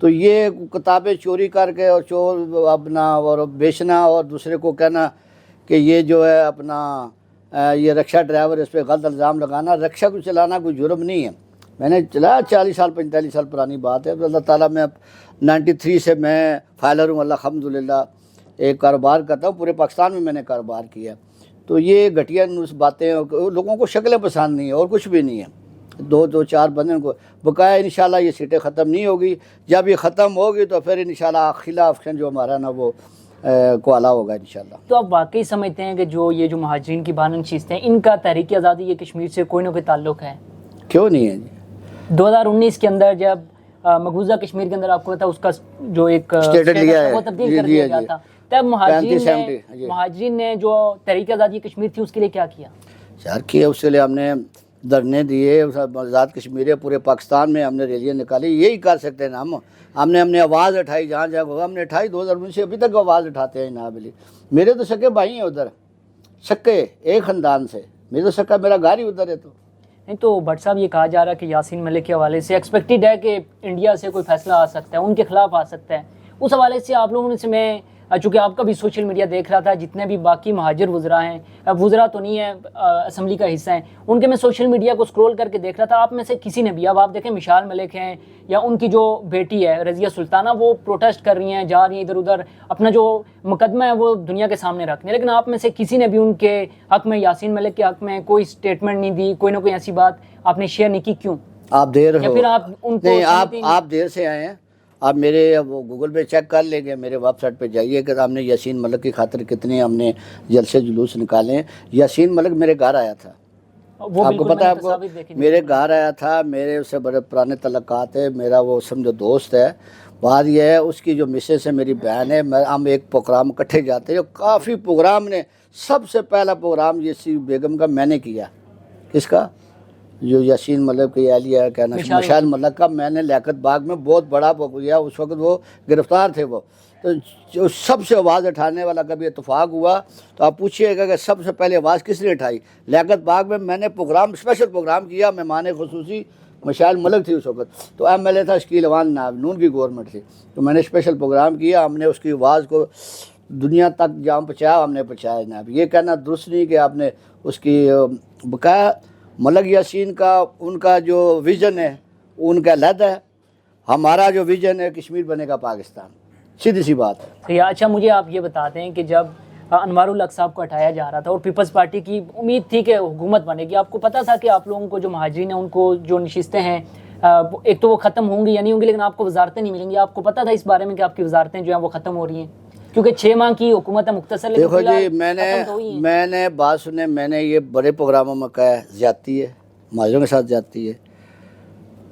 تو یہ کتابیں چوری کر کے اور چور اپنا اور بیچنا اور دوسرے کو کہنا کہ یہ جو ہے اپنا یہ رکشہ ڈرائیور، اس پہ غلط الزام لگانا. رکشہ کو چلانا کوئی جرم نہیں ہے. میں نے چلایا 40 سال 45 سال پرانی بات ہے. اللہ تعالیٰ میں 93 سے میں فائلر ہوں الحمدللہ. ایک کاروبار کرتا ہوں، پورے پاکستان میں نے کاروبار کیا. تو یہ گھٹیا باتیں لوگوں کو شکلیں پسند نہیں ہے اور کچھ بھی نہیں ہے. دو چار بندے کو بقایا انشاءاللہ یہ سیٹیں ختم نہیں ہوگی. جب یہ ختم ہوگی تو پھر انشاءاللہ خلاف آپشن جو ہمارا نا وہ کوالا ہوگا انشاءاللہ. تو آپ واقعی سمجھتے ہیں کہ جو مہاجرین کی بانن نشستیں ہیں ان کا تحریک آزادی یہ کشمیر سے کوئی نہ کوئی تعلق ہے؟ کیوں نہیں ہے جی؟ 2019 کے اندر جب مقبوضہ کشمیر کے اندر آپ کو پتا اس کا جو ایک اسٹیٹس لیا ہے وہ تبدیل کر دیا گیا تھا، تب مہاجرین نے جو تحریک آزادی کشمیر تھی اس کے لیے کیا کیا؟ یار کیا اس کے لیے ہم نے دھرنے دیے، آزاد کشمیر ہے، پورے پاکستان میں ہم نے ریلیاں نکالی. یہی کر سکتے ہیں نا ہم نے آواز اٹھائی جہاں جہاں ہم نے اٹھائی. 2019 سے ابھی تک آواز اٹھاتے ہیں جناب علی. میرے تو سکے بھائی ہیں ادھر، سکے ایک خاندان سے. میرے تو سکا میرا گھر ہی ادھر ہے. تو نہیں تو بٹ صاحب یہ کہا جا رہا ہے کہ یاسین ملک کے حوالے سے ایکسپیکٹڈ ہے کہ انڈیا سے کوئی فیصلہ آ سکتا ہے، ان کے خلاف آ سکتا ہے. اس حوالے سے آپ لوگوں سے میں چونکہ آپ کا بھی سوشل میڈیا دیکھ رہا تھا، جتنے بھی باقی مہاجر وزراء ہیں، وزراء تو نہیں ہیں، اسمبلی کا حصہ ہیں، ان کے میں سوشل میڈیا کو سکرول کر کے دیکھ رہا تھا. آپ میں سے کسی نے بھی، اب آپ دیکھیں مشال ملک ہیں یا ان کی جو بیٹی ہے رضیہ سلطانہ، وہ پروٹیسٹ کر رہی ہیں، جا رہی ہیں ادھر ادھر، اپنا جو مقدمہ ہے وہ دنیا کے سامنے رکھنے. لیکن آپ میں سے کسی نے بھی ان کے حق میں، یاسین ملک کے حق میں کوئی سٹیٹمنٹ نہیں دی، کوئی نہ کوئی ایسی بات آپ نے شیئر نہیں کی. کیوں؟ آپ دیر ہو، یا پھر آپ ان کو نہیں آپ دیر سے آئے ہیں. آپ میرے وہ گوگل پہ چیک کر لیں گے، میرے ویب سائٹ پہ جائیے کہ ہم نے یاسین ملک کی خاطر کتنے ہم نے جلسے جلوس نکالے ہیں. یاسین ملک میرے گھر آیا تھا، آپ کو پتہ ہے، آپ کو میرے گھر آیا تھا. میرے اس سے بڑے پرانے تعلقات ہے، میرا وہ سمجھو دوست ہے. بات یہ ہے اس کی جو مسز ہے میری بہن ہے، ہم ایک پروگرام اکٹھے جاتے ہیں. کافی پروگرام نے سب سے پہلا پروگرام یسی بیگم کا میں نے کیا. کس کا؟ جو یاسین ملک کی اہلیہ ہے کہنا مشال ملک کا. میں نے لیاقت باغ میں بہت بڑا کیا. اس وقت وہ گرفتار تھے. وہ تو جو سب سے آواز اٹھانے والا کبھی اتفاق ہوا تو آپ پوچھیے گا کہ سب سے پہلے آواز کس نے اٹھائی. لیاقت باغ میں نے پروگرام اسپیشل پروگرام کیا. مہمان خصوصی مشال ملک تھی اس وقت، تو ایم ایل اے تھا شکیل اوان نائب، نون کی گورنمنٹ تھی. تو میں نے اسپیشل پروگرام کیا. ہم نے اس کی آواز کو دنیا تک جہاں پہنچایا ہم نے پہنچایا جناب. یہ کہنا درست نہیں کہ آپ نے اس کی بقایا ملک یاسین کا ان کا جو ویژن ہے ان کا علیحدہ ہے. ہمارا جو ویژن ہے کشمیر بنے گا پاکستان، سیدھی سی بات ہے. اچھا مجھے آپ یہ بتاتے ہیں کہ جب انوار الحق صاحب کو ہٹایا جا رہا تھا اور پیپلز پارٹی کی امید تھی کہ حکومت بنے گی، آپ کو پتہ تھا کہ آپ لوگوں کو جو مہاجرین ہیں ان کو جو نشستیں ہیں ایک تو وہ ختم ہوں گی یا نہیں ہوں گی، لیکن آپ کو وزارتیں نہیں ملیں گی. آپ کو پتہ تھا اس بارے میں کہ آپ کی وزارتیں جو ہیں وہ ختم ہو رہی ہیں؟ کیونکہ 6 ماہ کی حکومت ہے مختصر. دیکھو جی میں نے بات سنے، میں نے یہ بڑے پروگراموں میں کہا ہے زیادتی ہے، مہاجروں کے ساتھ زیادتی ہے.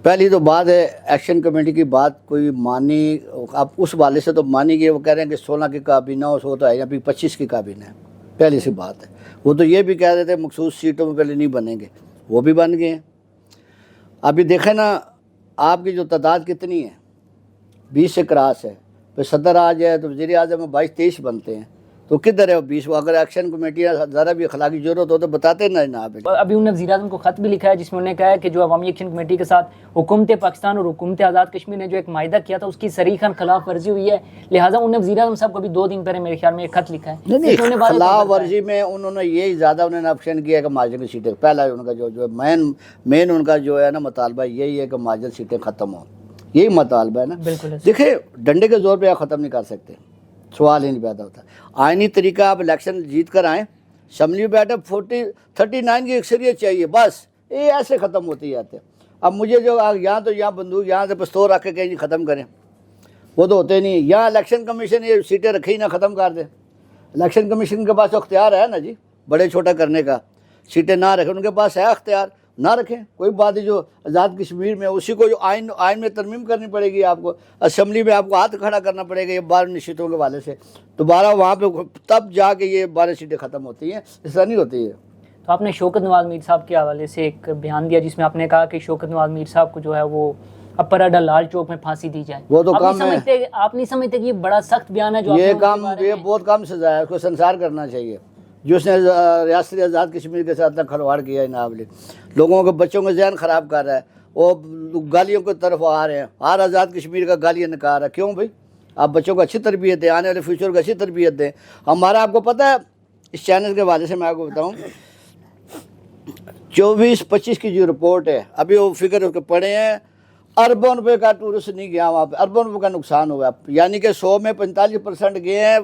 پہلی تو بات ہے ایکشن کمیٹی کی بات کوئی مانی، اب اس والے سے تو مانی گئی. وہ کہہ رہے ہیں کہ 16 کی کابینہ ہو، سو تو ہے ابھی 25 کی کابینہ ہے. پہلی سی بات ہے. وہ تو یہ بھی کہہ رہے تھے مخصوص سیٹوں میں پہلے نہیں بنیں گے، وہ بھی بن گئے ہیں. ابھی دیکھیں نا آپ کی جو تعداد کتنی ہے، 20 سے کراس ہے. پھر صدر آ جائے تو وزیر اعظم میں 22-23 بنتے ہیں. تو کدھر ہے وہ 20؟ اگر ایکشن کمیٹی ذرا بھی اخلاقی ضرورت ہو تو بتاتے نا جناب. ابھی انہوں نے وزیر اعظم کو خط بھی لکھا ہے جس میں انہوں نے کہا ہے کہ جو عوامی ایکشن کمیٹی کے ساتھ حکومت پاکستان اور حکومت آزاد کشمیر نے جو ایک معاہدہ کیا تھا اس کی صریحاً خلاف ورزی ہوئی ہے، لہٰذا انہوں نے وزیر اعظم صاحب کو بھی 2 دن پہلے میرے خیال میں ایک خط لکھا ہے. نہیں خلاف ورزی میں انہوں نے یہی زیادہ انہوں نے آپشن کیا کہ مہاجر کی سیٹیں، پہلا ان کا جو مین ان کا جو ہے نا مطالبہ یہی ہے کہ مہاجر سیٹیں ختم ہوں. یہی مطالبہ ہے نا. بالکل دیکھیں ڈنڈے کے زور پہ آپ ختم نہیں کر سکتے، سوال ہی نہیں پیدا ہوتا. آئینی طریقہ آپ الیکشن جیت کر آئیں، اسمبلی میں بیٹھے 39 کی اکثریت چاہیے، بس یہ ایسے ختم ہوتی جاتے ہیں. اب مجھے جو یہاں تو یہاں بندوق یہاں سے پستول رکھ کے کہیں ختم کریں، وہ تو ہوتے نہیں. یہاں الیکشن کمیشن یہ سیٹیں رکھی نہ ختم کر دیں. الیکشن کمیشن کے پاس اختیار ہے نا جی بڑے چھوٹا کرنے کا. سیٹیں نہ رکھیں، ان کے پاس ہے اختیار، نہ رکھیں کوئی بات نہیں. جو آزاد کشمیر میں اسی کو جو آئین میں ترمیم کرنی پڑے گی، آپ کو اسمبلی میں آپ کو ہاتھ کھڑا کرنا پڑے گا یہ 12 نشستوں کے والے سے دوبارہ وہاں پہ، تب جا کے یہ 12 سیٹیں ختم ہوتی ہیں، اس طرح نہیں ہوتی ہے. تو آپ نے شوکت نواز میر صاحب کے حوالے سے ایک بیان دیا جس میں آپ نے کہا کہ شوکت نواز میر صاحب کو جو ہے وہ اپر اڈا لال چوک میں پھانسی دی جائے. وہ تو کام ہے. آپ نہیں سمجھتے کہ یہ بڑا سخت بیان ہے جو یہ کام، یہ بہت کم سزا ہے، اس کو سنسار کرنا چاہیے. جو اس نے ریاست آزاد کشمیر کے ساتھ کھلواڑ کیا ہے جناب، لوگوں کے بچوں کے ذہن خراب کر رہا ہے. وہ گالیوں کی طرف آ رہے ہیں. ہر آزاد کشمیر کا گالیاں نکال رہا ہے. کیوں بھائی؟ آپ بچوں کو اچھی تربیت دیں, آنے والے فیوچر کو اچھی تربیت دیں. ہمارا آپ کو پتہ ہے اس چینل کے حوالے سے میں آپ کو بتاؤں 24-25 کی جو رپورٹ ہے, ابھی وہ فگر کے پڑے ہیں, اربوں روپے کا ٹورسٹ نہیں گیا وہاں پہ, اربوں روپے کا نقصان ہوا. یعنی کہ 100 میں 45% گئے ہیں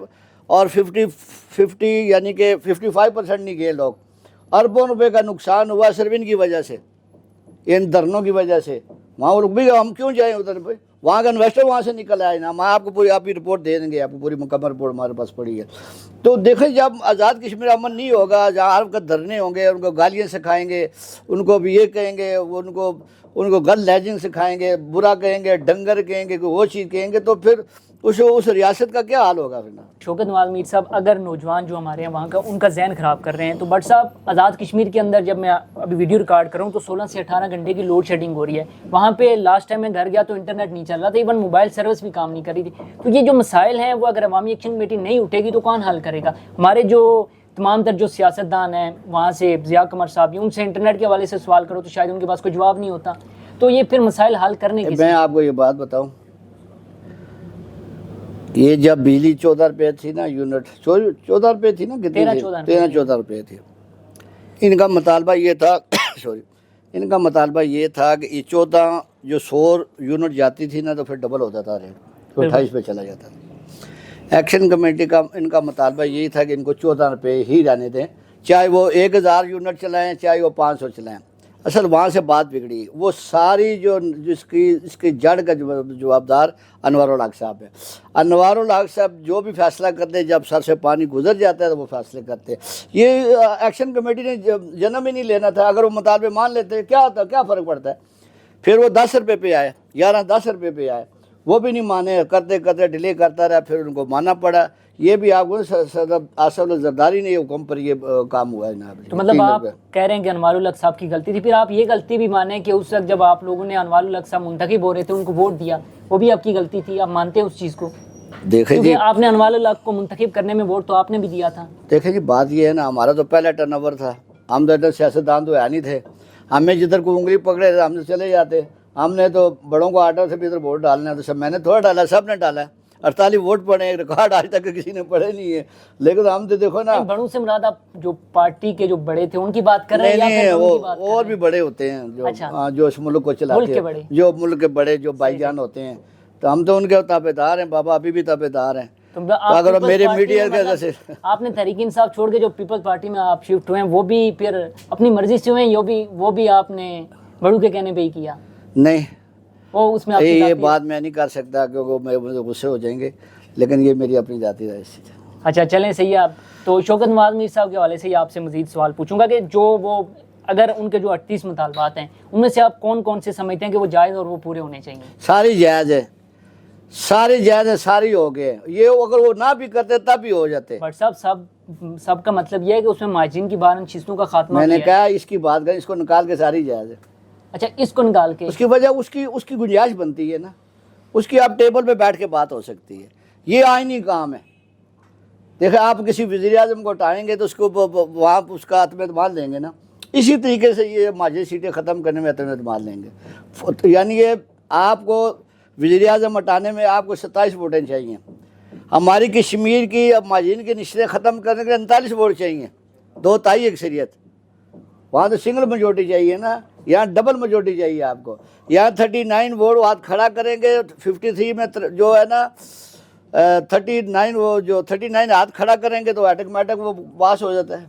اور 50 یعنی کہ 55% نہیں گئے لوگ. اربوں روپے کا نقصان ہوا صرف ان کی وجہ سے, ان دھرنوں کی وجہ سے. وہاں رک بھی ہم کیوں جائیں ادھر پہ, وہاں کا انویسٹر وہاں سے نکل آئے نا. ہم آپ کو پوری آپ کی رپورٹ دے دیں گے, آپ کو پوری مکمل رپورٹ ہمارے پاس پڑی ہے. تو دیکھیں جب آزاد کشمیر امن نہیں ہوگا, جہاں ہر وقت دھرنے ہوں گے, ان کو گالیاں سکھائیں گے, ان کو بھی یہ کہیں گے, ان کو گن لیجنگ سکھائیں گے, برا کہیں گے, ڈنگر کہیں گے, وہ چیز کہیں گے, تو پھر اس ریاست کا کیا حال ہوگا پھر نا. شوکت نواز میر صاحب, اگر نوجوان جو ہمارے ہیں وہاں کا ان کا ذہن خراب کر رہے ہیں, تو بٹ صاحب آزاد کشمیر کے اندر جب میں ابھی ویڈیو ریکارڈ کر رہا ہوں تو 16 سے 18 گھنٹے کی لوڈ شیڈنگ ہو رہی ہے. وہاں پہ لاسٹ ٹائم میں گھر گیا تو انٹرنیٹ نہیں چل رہا تھا, ایون موبائل سروس بھی کام نہیں کر رہی تھی. تو یہ جو مسائل ہیں وہ اگر عوامی ایکشن کمیٹی نہیں اٹھے گی تو کون حل کرے گا؟ ہمارے جو تمام تر جو سیاستدان ہیں وہاں سے ضیاء قمر صاحب, ان سے انٹرنیٹ کے حوالے سے سوال کرو تو شاید ان کے پاس کوئی جواب نہیں ہوتا. تو یہ پھر مسائل حل کرنے کی. میں آپ کو یہ بات بتاؤں, یہ جب بجلی 14 روپے تھی نا یونٹ, 14 روپے تھی نا, کتنی 13-14 روپے تھی. ان کا مطالبہ یہ تھا ان کا مطالبہ یہ تھا کہ یہ 14 جو 100 یونٹ جاتی تھی نا تو پھر ڈبل ہوتا تھا ریٹ, تو 28 پہ چلا جاتا تھا. ایکشن کمیٹی کا ان کا مطالبہ یہی تھا کہ ان کو 14 روپے ہی جانے دیں, چاہے وہ 1000 یونٹ چلائیں چاہے وہ 500 چلائیں. اصل وہاں سے بات بگڑی. وہ ساری جو اس کی جڑ کا جوابدار انوار الحق صاحب ہے. انوار الحق صاحب جو بھی فیصلہ کرتے ہیں, جب سر سے پانی گزر جاتا ہے تو وہ فیصلے کرتے ہیں. یہ ایکشن کمیٹی نے جنم ہی نہیں لینا تھا. اگر وہ مطالبے مان لیتے کیا ہوتا, کیا فرق پڑتا ہے؟ پھر وہ 10 روپے پہ آئے, 11-10 روپے پہ آئے, وہ بھی نہیں مانے, کرتے کرتے ڈیلے کرتا رہا, پھر ان کو ماننا پڑا. یہ بھی آپ کو صدر آصف اللہ زرداری نے حکم پر یہ کام ہوا ہے جناب. تو مطلب آپ کہہ رہے ہیں کہ انوار الحق صاحب کی غلطی تھی. پھر آپ یہ غلطی بھی مانیں کہ اس وقت جب آپ لوگوں نے انوار الحق صاحب منتخب ہو رہے تھے, ان کو ووٹ دیا, وہ بھی آپ کی غلطی تھی. آپ مانتے ہیں اس چیز کو؟ دیکھیں جی, آپ نے انوار الحق کو منتخب کرنے میں ووٹ تو آپ نے بھی دیا تھا. دیکھیں جی, بات یہ ہے نا, ہمارا تو پہلا ٹرن اوور تھا. ہم تو ادھر سیاستدان تو ہے نہیں تھے. ہمیں جدھر کو انگلی پکڑے تھے ہم تو چلے جاتے. ہم نے تو بڑوں کو آرڈر سے بھی ادھر ووٹ ڈالنا ہے, تو سب میں نے تھوڑا ڈالا, سب نے ڈالا. 48 ووٹ پڑے, ایک ریکارڈ آج تک کسی نے پڑھے نہیں ہے. لیکن ہم تو دیکھو نا, بڑوں سے مراد آپ جو پارٹی کے جو بڑے تھے ان کی بات کر رہے ہیں؟ نہیں, وہ اور بھی بڑے ہوتے ہیں جو اس ملک کو چلاتے ہیں, جو ملک کے بڑے جو بھائی جان ہوتے ہیں. تو ہم تو ان کے تابع دار ہیں بابا, ابھی بھی تابع دار ہیں. اگر میرے میڈیا کے وجہ سے آپ نے تحریک انصاف چھوڑ کے جو پیپلز پارٹی میں آپ شفٹ ہوئے ہیں, وہ بھی پھر اپنی مرضی سے ہوئے ہیں, وہ بھی آپ نے بڑوں کے کہنے پہ ہی کیا؟ نہیں, وہ اس میں یہ بات میں نہیں کر سکتا کیونکہ مجھے غصے ہو جائیں گے, لیکن یہ میری اپنی ذاتی رائے ہے. اچھا چلیں, صحیح ہے. آپ تو شوکت نواز میر صاحب کے حوالے سے آپ سے مزید سوال پوچھوں گا کہ جو وہ اگر ان کے جو 38 مطالبات ہیں ان میں سے آپ کون کون سے سمجھتے ہیں کہ وہ جائز اور وہ پورے ہونے چاہیے؟ ساری جائز ہے, ساری جائز ہے, ساری ہو گئے. یہ اگر وہ نہ بھی کرتے تب بھی ہو جاتے. بٹ صاحب سب کا مطلب یہ ہے کہ اس میں مہاجرین کی 12 چیزوں کا خاتمہ. میں نے کہا اس کی بات کریں, اس کو نکال کے ساری جائز ہے. اچھا, اس کو نکال کے, اس کی وجہ اس کی گنجائش بنتی ہے نا, اس کی آپ ٹیبل پہ بیٹھ کے بات ہو سکتی ہے. یہ آئینی کام ہے. دیکھیں آپ کسی وزیر اعظم کو اٹھائیں گے تو اس کو وہاں اس کا اعتماد لیں گے نا. اسی طریقے سے یہ مہاجر سیٹیں ختم کرنے میں اعتماد لیں گے. یعنی یہ آپ کو وزیر اعظم ہٹانے میں آپ کو 27 ووٹیں چاہیے. ہماری کشمیر کی مہاجرین کی نشستیں ختم کرنے کے 39 ووٹ چاہیے, 2 تہائی اکثریت. وہاں تو سنگل میجورٹی چاہیے نا, یہاں ڈبل میجورٹی چاہیے آپ کو. یہاں 39 ووٹ ہاتھ کھڑا کریں گے, 53 میں جو ہے نا 39 وہ جو 39 ہاتھ کھڑا کریں گے تو آٹومیٹک وہ پاس ہو جاتا ہے.